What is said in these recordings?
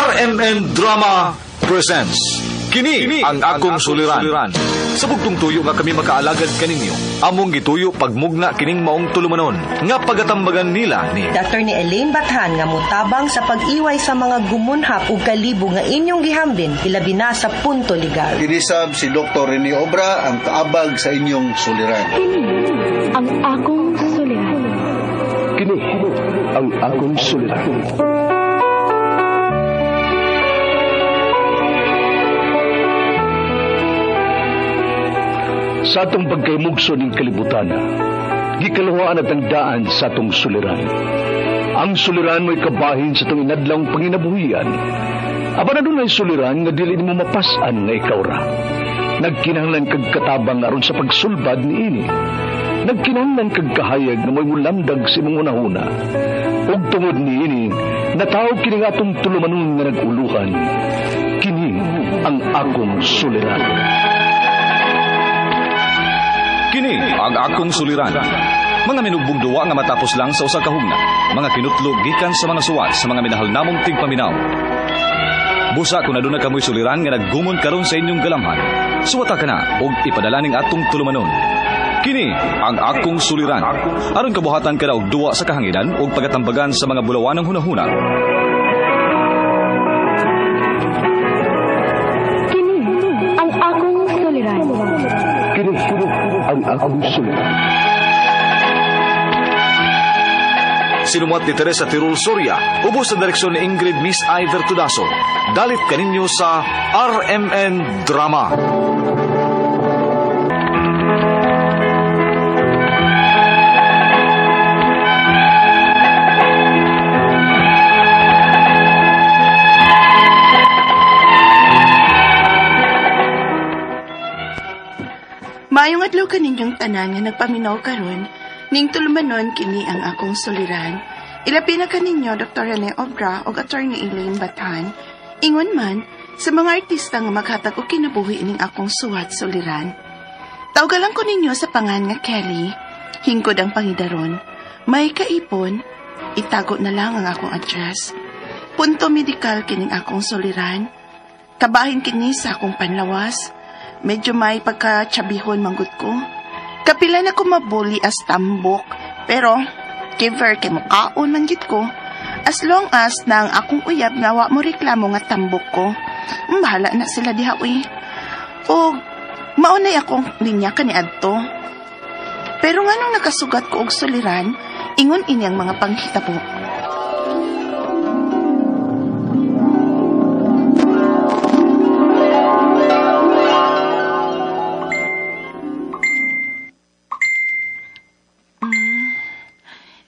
RMN Drama presents Kini ang akong suliran. Sa bugtong tuyo nga kami makaalagad kaninyo, among gituyo pagmugna kining maong tulumanon nga pagatambagan nila ni Dr. ni Elaine Bathan nga mutabang sa pag-iway sa mga gumunhap ug kalibo nga inyong gihambin ilabi na sa punto legal. Kinisab si Dr. Rene Obra ang kaabag sa inyong suliran. Kini ang akong suliran. Kini ang akong suliran. Sa atong pagkaymugso ng kalibutan, gikalawaan at ang daan sa atong suliran. Ang suliran mo'y kabahin sa itong inadlang panginabuhian. Aba na doon ay suliran nga dili mo mapasan nga ikaw ra. Nagkinahanglan kag katabang aron sa pagsulbad ni ini. Nagkinahanglan kag kahayag na mo'y mulamdag sa imong unahuna. Ug tungod ni ini, natawag kini nga atong tulumanon nga naguluhan. Kini ang akong suliran. Kini ang akong suliran. Mga minugbong duwa nga matapos lang sa usa ka hugna. Mga kinutlog gikan sa mga suwat sa mga minahal namong tigpaminaw. Busa kung aduna kamoy suliran nga naggumon karon sa inyong galamhan, suwata ka na og ipadala ning atong tulumanon. Kini ang akong suliran. Aron kabuhatan ka na og duwa sa kahanginan og pagatambagan sa mga bulawanang hunahuna. Kini ang akong suliran. Kini ang akong suliran. Sinumat ni Teresa Tirul Soria, ubos sa direksyon ni Ingrid Miss Iver Tudaso. Dalit kaninyo sa RMN Drama. Maayong adlaw kaninyong tanan nga nagpaminaw karon, ning tulumanon kini ang akong suliran. Ilabi na kaninyo Dr. Rene Obra o Attorney Elaine Bathan. Ingon man sa mga artista nga maghatag og kinabuhi ning akong suwat suliran. Tawgalan ko ninyo sa pangan nga Kelly. Hingkod ang pangidaron. May kaipon, itago na lang ang akong address. Punto medikal kining akong suliran. Kabahin kini sa akong panlawas. Medyo may pagka-tsabihon manggod ko. Kapila na ko mabuli as tambok. Pero, kiver kay mukaon manggit ko. As long as na ang akong uyab nga wa mo reklamo nga tambok ko, bahala na sila diha uy. O, maunay akong linya kaniadto. Pero nga nung nakasugat ko og suliran, ingon inyang mga panghitabo.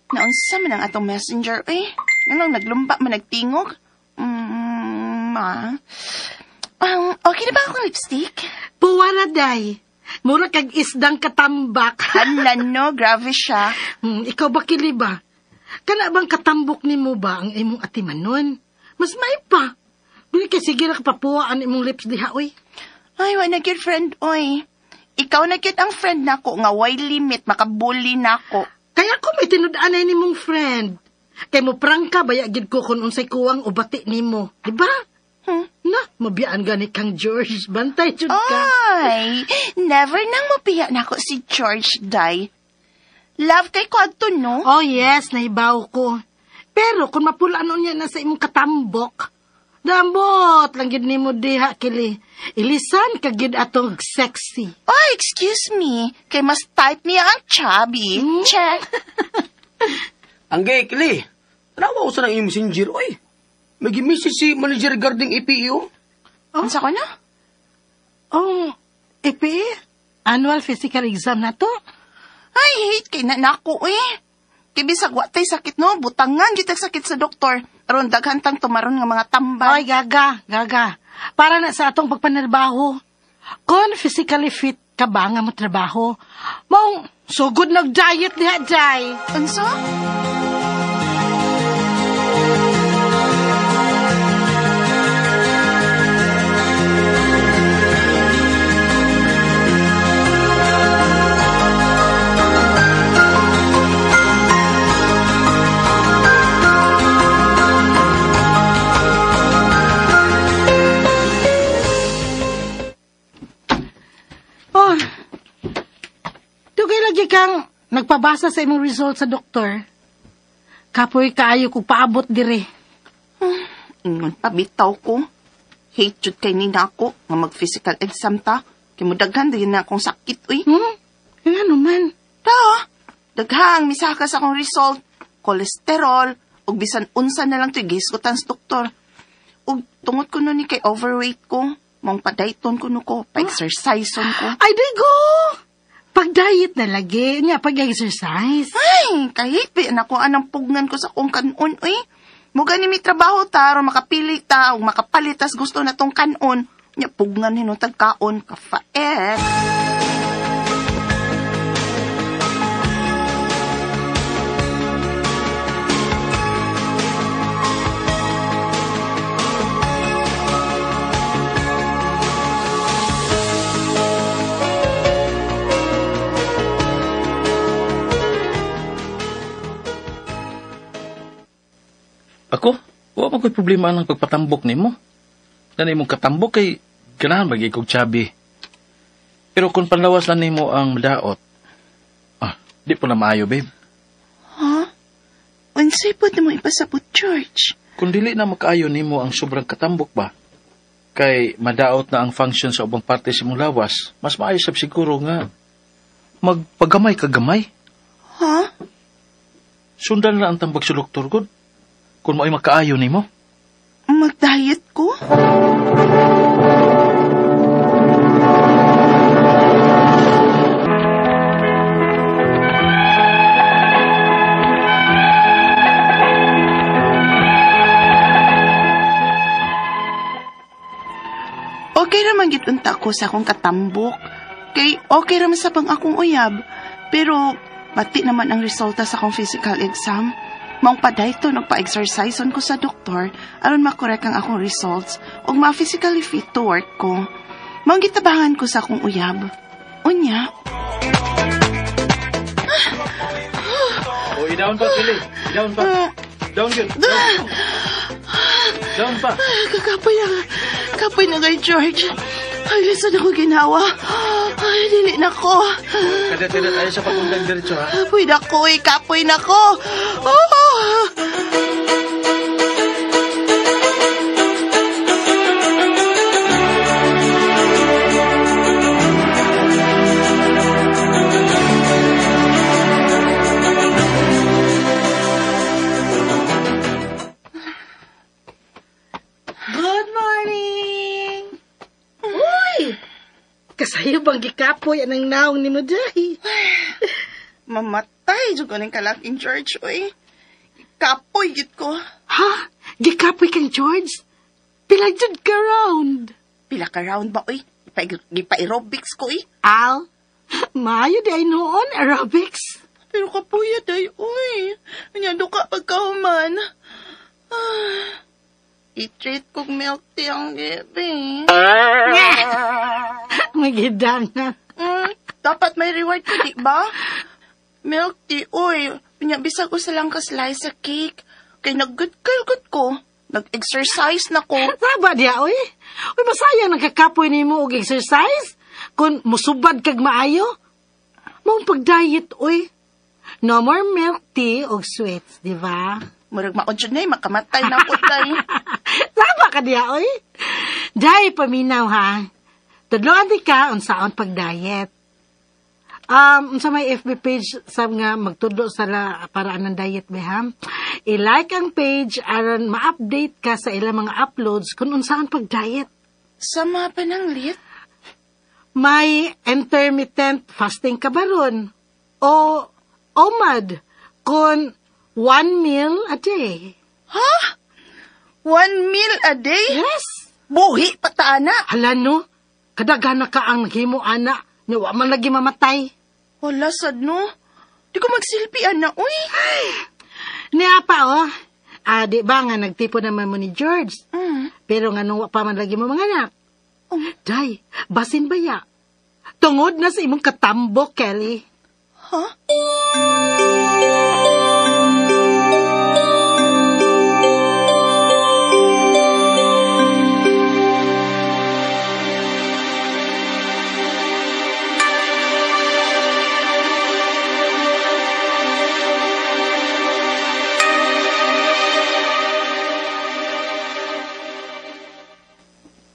Naunsa man ang atong messenger, eh? Anong naglumba man nagtingog? Okay na ba akong lipstick? Puwara, day. Mura kag isdang katambak. Hala, no, grave siya. Ikaw ba kili ba? Kana bang katambok ni mo ba ang imong atimanon? Mas may pa. Dili kay sige na kapapuwaan imong lips diha, oy. Ay, wa na gyud friend, oy. Ikaw na gyud ang friend nako nga way limit, makabuli nako. Kaya ko may tinud-anay ni mong friend. Kay mo prangka, bayagid ko kung unsay kuwang o bati ni mo. Diba? Na, mabiyaan gani kang George. Bantay, jud ka. Ay, never nang mabiya na ako si George, day. Love kay ko adto, no? Oh, yes, naibaw ko. Pero kung mapulaan niya na sa imong katambok, dambot lang gid nimo diha, kili. Ilisan ka gid atong sexy. Oh, excuse me. Kay mas type niya ang chubby. Check. Ang gay, Kili. Tanawa ko sa nang iyong messenger, oy. May gimisis si manager regarding EPEO. Ano sa ko na? Oh, EPE? Annual physical exam na to? Ay, hate kay nanako, eh. Kay bisag watay sakit, no? Butangan, gitag sakit sa doktor. Aron daghantang tumaron nga mga tambal. Ay, gaga. Para na sa atong pagpanarbaho. Kung physically fit ka ba nga mo trabaho, maong sugod nag-diet niya, Jai. Anso? kang nagpabasa sa imong result sa doktor. Kapoy kaayo kong paabot dire. Ingon pa, bitaw ko. Hate jud kay nina ako nga mag-physical exam ta. Kaya mo daghan din na akong sakit, uy. Nga naman. Daghang misaka sa akong result. Kolesterol, ug bisan unsa na lang ito'y gisgutan sa doktor. Ug tungod ko nun ni kay overweight ko, mong padayton ko no ko, pa-exerciseon ko. Ay, digo! Pag-diet na lagi, nga pag-exercise. Ay, kahit na ko anang pugnan ko sa kong kanon, uy. Muga ni may trabaho ta, ro makapili ta, o makapalitas gusto na tong kanon. Nya pugnan hinutag kaon, kafaet. Ako? Wa pa ko'y problema ng pagpatambok nimo. Ganay mong katambok kay ganahan bagay kog tsabi. Pero kung panlawas lang nimo ang daot, di po na maayo, babe. Unsay po na mo ipasabot, George? Kung dili na makaayo nimo ang sobrang katambok ba, kay madaot na ang function sa ubang parte sa mong lawas, mas maayos sab siguro nga magpagamay kagamay. Sundan na ang tambag sa doktor gud. Kung mo ay makaayo nimo. Mag-diet ko? Okay raman gitunta ko sa akong katambok. Kay okay raman sa pang akong uyab. Pero bati naman ang resulta sa akong physical exam. Maong padayto nagpa-exerciseon ko sa doktor aron makorek ang akong results ug ma-physically fit to work ko. Maong gitabangan ko sa akong uyab. Unya. Down pa, Pili. Down pa. Down yun. Down pa. Kapoy na kay George. Ay, lisan ako ginawa. Ay, dili na ko. Kada-kada tayo sa pagundang diretso, ha? Kapoy na ko, kapoy na ko. Good morning! Uy! Kasayo bang gikapoy anang naong ni mo dahi? Mamatay, dyan ko ng kalaking George, uy. Kapoy, git ko. Ha? Gikapoy kang George? Pila dyan ka round? Pila ka round ba, uy? Gipa-aerobics ko, uy. Al? Maayo di ay noon, aerobics. Pero kapuya, day, uy. Anyado ka pagkahuman. I-treat kong milk tea ang gabi. Magidangan. Dapat may reward ko, di ba? Milk tea, uy. Pinabisa ko sa lang ka-slice sa cake. Kaya nag-good ko. Nag-exercise na ko. Saba diya, uy. Uy, masayang nagkakapoy ni mo og exercise. Kung musubad kag maayo. Mong pag-diet, uy. No more milk tea og sweets, di ba? Murag maon dyan na makamatay na po, day. Saba ka diya, uy. Day, paminaw, ha. Tudloan di ka unsaon pag-diet. Sa may FB page sab nga magtudlo sala para anang diet beham. I-like ang page aron ma-update ka sa ilang mga uploads kung unsaon pag-diet. Sama pa ng lit? May intermittent fasting ka ba ron? O OMAD kung 1 meal a day. Ha? 1 meal a day? Yes. Buhi pataana. Hala no, kadagana ka ang naghimo ana, nya wa man lagi mamatay. Wala sad no. Di ko magsilpian na, uy. Niya pa di ba nga nagtipo naman mo ni George? Pero nga nung wa pa man lagi mo mga anak. Day, basin ba ya? Tungod na sa imong katambok, Kelly. Ha?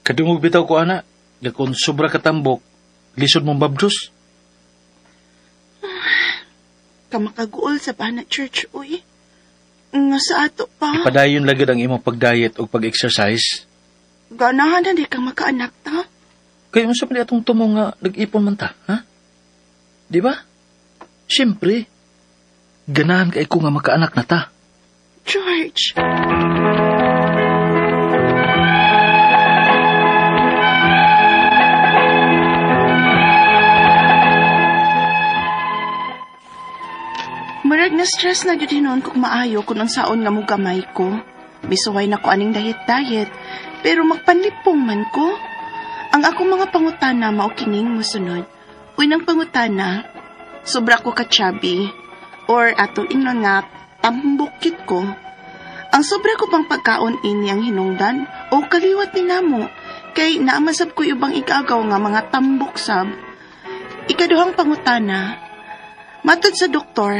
Kadungog bitaw ko, ana. Kung sobra katambok, lisod mong babdos. Kamakaguol sa Banat Church, uy. Nga sa ato pa. Ipadayon lagad ang imong pag-diet o pag-exercise. Ganahan na di kang makaanak ta. Kaya unsa man atong tumo nga nag-ipon man ta, ha? Di ba? Siyempre, ganahan kay ko nga makaanak na ta. George. Marag na stress na gyud hinon kung maayo kung unsaon nga mo gamay ko. Bisuway na ko aning diet, pero magpanlipong man ko. Ang akong mga pangutana mao kining mosunod. Unang pangutana, sobra ko ka-chubby or ato ingnon nga tambukit ko. Ang sobra ko pang pagkaon ini ang hinungdan o kaliwat ni namo kay naamasab ko ubang igagaw nga mga tambok sab. Ikaduhang pangutana, matod sa doktor,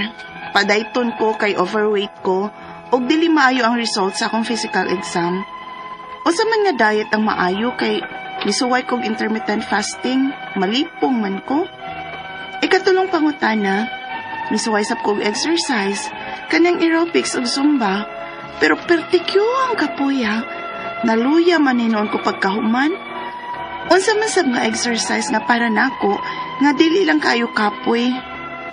padayton ko kay overweight ko og dili maayo ang result sa akong physical exam. O sa man nga diet ang maayo kay lisuway kog intermittent fasting, malipong man ko. Ikatulong pangutana, misuway sab kog exercise, kanyang aerobics ug zumba, pero pertikyo ang kapuya, naluya man hinuon ko pagkahuman. Unsa man sab nga exercise nga para nako nga dili lang kayo kapoy,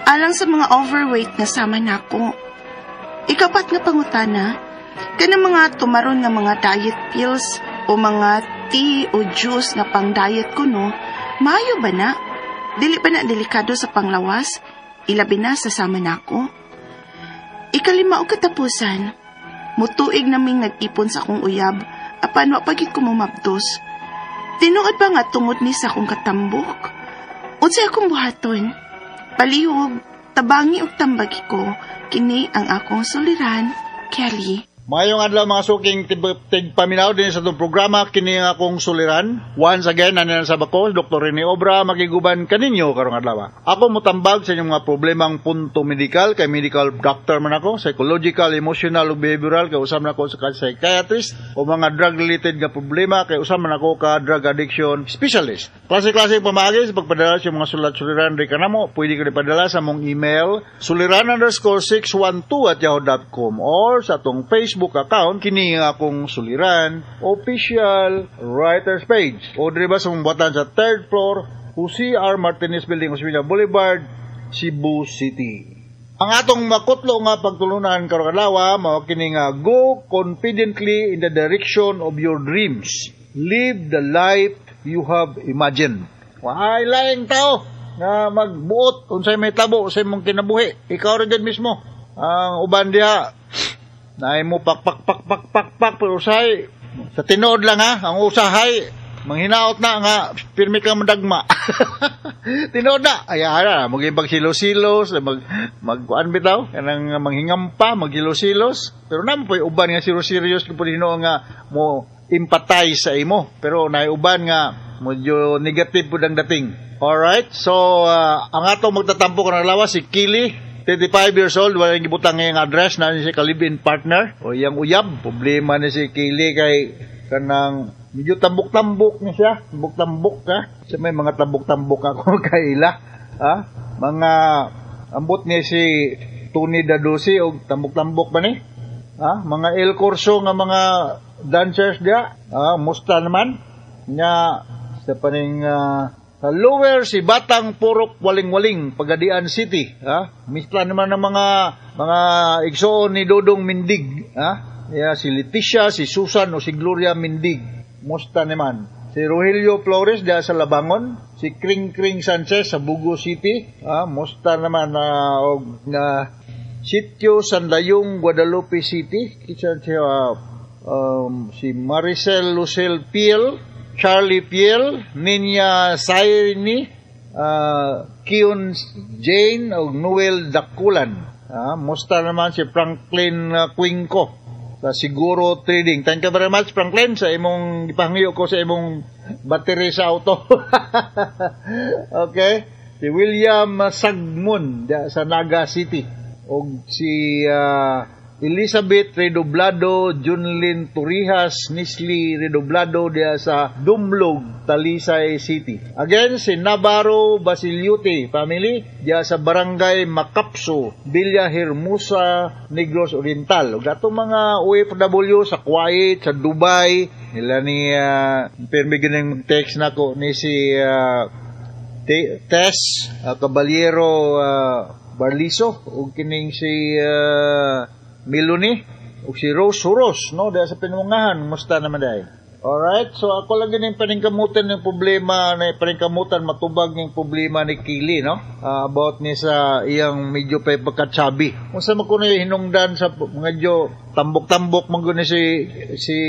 alang sa mga overweight na sama nako. Ikapat nga pangutana, kanang mga tumaron nga mga diet pills o mga tea o juice nga pang diet ko no, maayo ba na? Dili ba na delikado sa panglawas? Ilabi na sa sama nako. Ikalima o katapusan, mutuig naming nag-ipon sa akong uyab, apan wa pagit ko mumabdos. Tinuod ba nga tungod ni sa akong katambok? Unsay akong buhaton? Palihog, tabangi ug tambagi ko, kini ang akong suliran, Kelly. Mayong adlaw mga suking tigpaminaw din sa itong programa, kini ang akong suliran. Once again, nanin sa bako, Dr. Rene Obra, magiguban kaninyo karong adlaw. Ako mutambag sa inyong mga problemang punto medikal, kay medical doctor man ako, psychological, emotional, ug behavioral, kay usam na ako sa psychiatrist, o mga drug-related nga problema, kay usam man ako ka drug addiction specialist. Klase-klase pamagi sa pagpadala sa mga sulat-suliran rin kanamo, pwede ka ipadala sa mong email, suliran_612@yahoo.com or sa atong Facebook account, kini nga akong suliran, official writer's page. O diba sa mong sa 3rd floor, Jose R. Martinez Building, Osmeña Boulevard, Cebu City. Ang atong makutlo nga pagtulunan karong adlaw mao kini nga go confidently in the direction of your dreams. Live the life you have imagined. Why laing tao nga magbuot unsay may tabo sa imong kinabuhi. Ikaw ra gid mismo. Ang uban diha naay mo pak pero usay sa tinuod lang ha, ang usahay manghinaot na nga pirmi kang madagma. Tinuod na ay ara magibag silos-silos magkuan bitaw kanang manghingampa magsilos-silos, pero namo poy uban nga serious ko pudino nga mo empathize sa imo, pero naay uban nga medyo negative pud ang dating. Alright, so ang ato magtatampo kanang lawas si Kili, 35 years old, walang gibutang ngayong address na si kalibin partner o iyang uyab. Problema ni si Kaylee kay kanang medyo tambok-tambok niya siya. Tambok-tambok ka. Sa may mga tambok-tambok ako kaila. Mga ambot niya si Tony Dadosi o tambok-tambok ba ni? Mga El Corso nga mga dancers dia. Musta naman. Nya sa paning sa lower si Batang Purok Waling-Waling, Pagadian City, Misla naman ng mga igsoon ni Dodong Mindig, si Leticia, si Susan o si Gloria Mindig. Musta naman. Si Rogelio Flores diya sa Labangon, si Kring Sanchez sa Bugo City, musta naman na Sitio Sanlayong, Guadalupe City, si Maricel Lucel Piel, Charlie Piel, Ninya Saini, Kion Jane o Noel Dakulan. Musta naman si Franklin Quinco sa Siguro Trading. Thank you very much, Franklin, sa imong ipahangyo ko sa imong battery sa auto. Okay. Si William Sagmon sa Naga City. O si Elizabeth Redoblado, Junlin Torijas, Nisli Redoblado diya sa Dumlog, Talisay City. Again, si Navarro Basiliute family diya sa Barangay Macapso, Villa Hermosa, Negros Oriental. Ug atong mga OFW sa Kuwait, sa Dubai, nila ni permi gining text nako ni si Tess Caballero Barliso ug kining si Miloni ug si Rose Suros no dahil sa pinungahan musta naman dai. Alright, so ako lang ning paningkamutan ng problema na paningkamutan matubag ng problema ni Kili no about ni sa iyang medyo pa pagkatsabi. Unsa man kuno hinungdan sa medyo tambok-tambok man guni si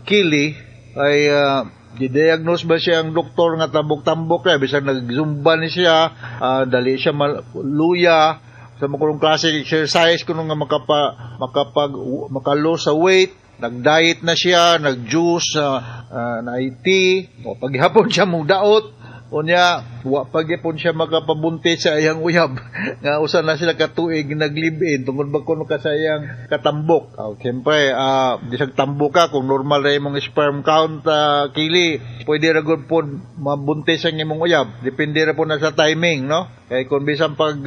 Kili ay didiagnose ba siya ang doktor nga tambok-tambok kaya bisag nagzumba ni siya dali siya luya sa mga klase exercise kuno nga makalo sa weight, nag-diet na siya, nag-juice, na-IT, o paghapon siya mong daot, o niya, paghapon siya makapabunti sa iyang uyab, nga usan na sila katuig naglibin, tungkol ba kuno ka sa iyang katambok. Siyempre, disag tambok ka, kung normal na imong sperm count, Kili, pwede ra gud po mabunti sa imong uyab, depende ra po na sa timing, no? Kaya kung bisan pag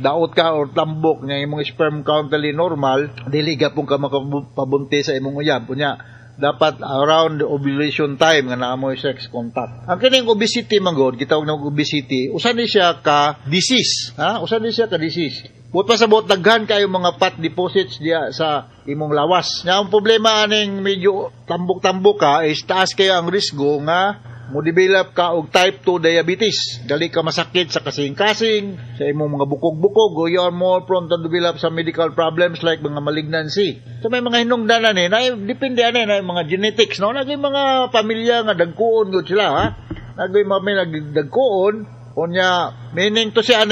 daot ka or tambok nga imong sperm count dali normal, dili gapon ka makapabunti sa imong uyab. Unya, dapat around the ovulation time nga naamoy sex contact. Ang kining obesity manggod, gitawag na obesity, usan ni siya ka disease, ha? Usan ni siya ka disease. Buot pa sa buot daghan kayo mga fat deposits diya sa imong lawas. Nga ang problema aning medyo tambok-tambok ka is taas kayo ang risgo nga mo develop ka og type 2 diabetes. Dali ka masakit sa kasing-kasing, sa imong mga bukog-bukog, o you are more prone to develop some medical problems like mga malignancy. So may mga hinungdanan depende na mga genetics, no? Nagay mga pamilya nga dagkuon gud sila, ha? Nagay mga dagkuon, unya meaning to siya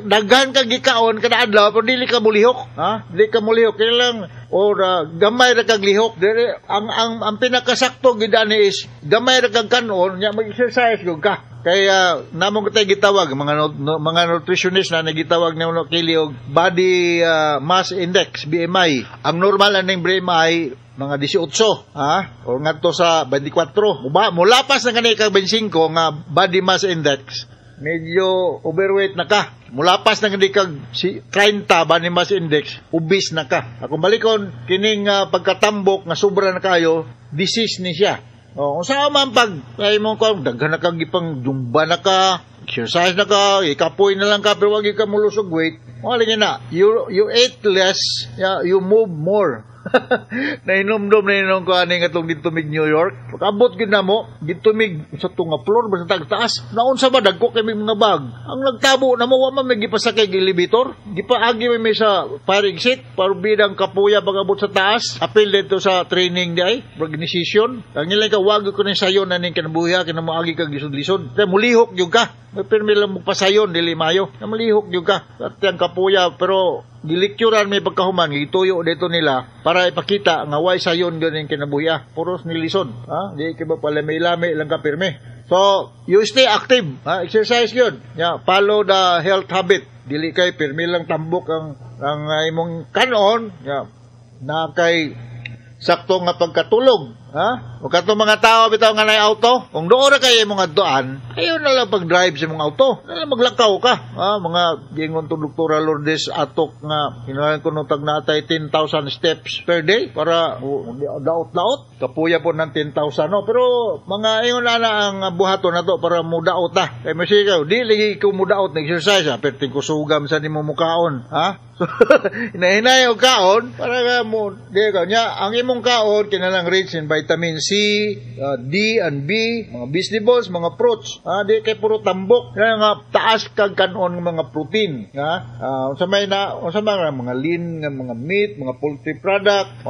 daghan ka gikaon kada adlaw pero dili ka mulihok, ha? Dili ka mulihok kaya lang or gamay ra kag lihok. Dili ang pinakasakto gid ani is gamay ra kag kanon nya mag-exercise gud ka. Kaya namong tay gitawag mga nutritionist na nagitawag na Kili og body mass index BMI. Ang normal aning BMI mga 18, ha? O ngadto sa 24. Mulapas na kanay kag 25 nga body mass index. Medyo overweight na ka. Mulapas na kanay kag 30 body mass index, obese na ka. Kung balikon kining pagkatambok nga sobra na kayo, disease ni siya. O sa man pag ay mo ko daghan na kag ipang jumba na ka, exercise na ka, ikapoy na lang ka pero wag ka mulusog weight. Wala na. You eat less, you move more. Nainom-dom ko ani nga tong dito mig New York. Pagabot gid namo, dito mig sa tunga floor basta taas. Naon sa ba dagko kay mga bag. Ang nagtabo namo wa man gipasakay og elevator. Gipaagi may sa fire exit para bidang kapuya pagabot sa taas. Apil dito sa training di ay organization. Ang ilay ka wag ko ni sayon na ning kinabuhi kinamoagi kag lisod-lisod. Kay mulihok gyud ka. May permi lang magpasayon dili mayo. Mulihok gyud ka. At yang kapuya pero gilikturan may pagkahuman gituyo dito nila para ipakita nga way sayon gyud ning kinabuhi. Puros nilisod, ha? Di kay ba pala may lami lang ka pirmi. So, you stay active, ha? Exercise gyud. Follow the health habit. Dili kay pirmi lang tambok ang imong kanon, na kay sakto nga pagkatulog, ha? O kato mga tao bitaw nga nay auto, kung doon ra kay imong adtuan, ayo na lang pag-drive sa imong auto. Maglakaw ka, ha? Mga gingon to Dr. Lourdes atok nga kinahanglan kuno tag natay 10,000 steps per day para daot-daot. Kapuya po ng 10,000 no, pero mga ingon na ang buhaton nato para mudaot ta. Kay masikaw, dili ko mudaot na exercise, ha? Perting ko sugam sa nimo mukaon, ha? So, hinahinay og kaon para nga mo di ka nya ang imong kaon kinalang rich in vitamin C, D and B, mga vegetables, mga fruits, di kay puro tambok nga taas kag kanon ng mga protein, ha? Unsa mga lean nga mga meat, mga poultry product,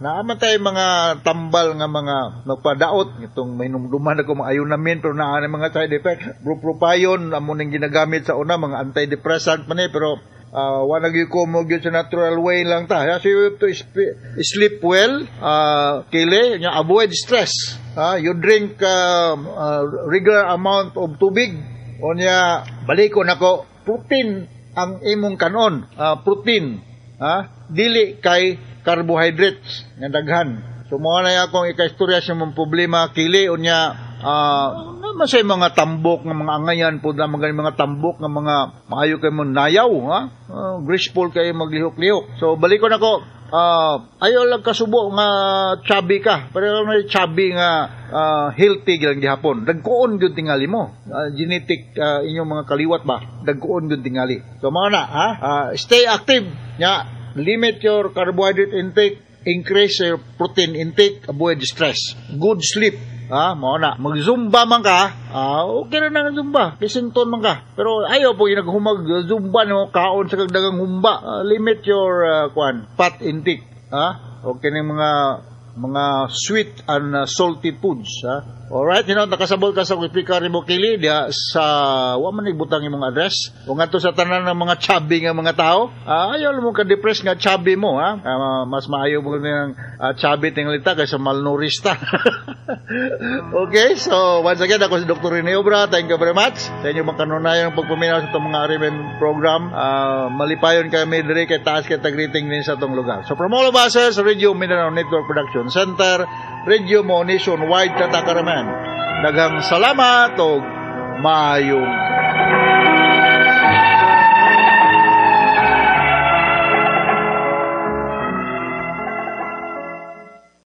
naaman tay mga tambal nga mga nagpadaot itong mainumduman ako mga ayunamin pero naa na mga side effect. Bupropion amo ning ginagamit sa una mga antidepressant man pero wala gyud ko mo gyud sa natural way lang ta. So you have to sleep well, Kili, avoid stress. You drink regular amount of tubig. Onya balikon ako protein ang imong kanon, protein, dili kay carbohydrates nga daghan. So mo na akong ikaistorya sa mong problema kili unya masay mga tambok nga mga angayan po na mga tambok nga mga maayo kay mo nayaw, graceful kay maglihok-lihok. So balikon ako, ayaw lang kasubo nga chubby ka, pero may chubby nga healthy lang gihapon. Dagkuon gyud tingali mo. Genetic inyong mga kaliwat ba? Dagkuon gyud tingali. So mga na, stay active. Limit your carbohydrate intake, increase your protein intake, avoid stress. Good sleep. Mao na. Mag-zumba man ka, okay na nga zumba. Kisington man ka. Pero ayaw po yung naghumag zumba no, kaon sa kagdagang humba. Limit your fat intake. Okay na mga sweet and salty foods. Alright, nakasabot ka sa Wipika Rimo Kili dia sa wa man ibutang imong address. O ngadto sa tanan ng mga chubby nga mga tao, ayaw mo ka depress nga chubby mo, mas maayo mo ng chubby tingalita kaysa malnurista. Okay, so once again ako si Dr. Rene Obra. Thank you very much sa inyong makanunayan pagpaminaw sa itong mga Arimen program. Malipayon kami diri kay taas kay tagriting din sa itong lugar. So from all of us sa Radio Mindanao Network Production Center, Radio Mo Nationwide Katakaraman. Daghang salamat o maayong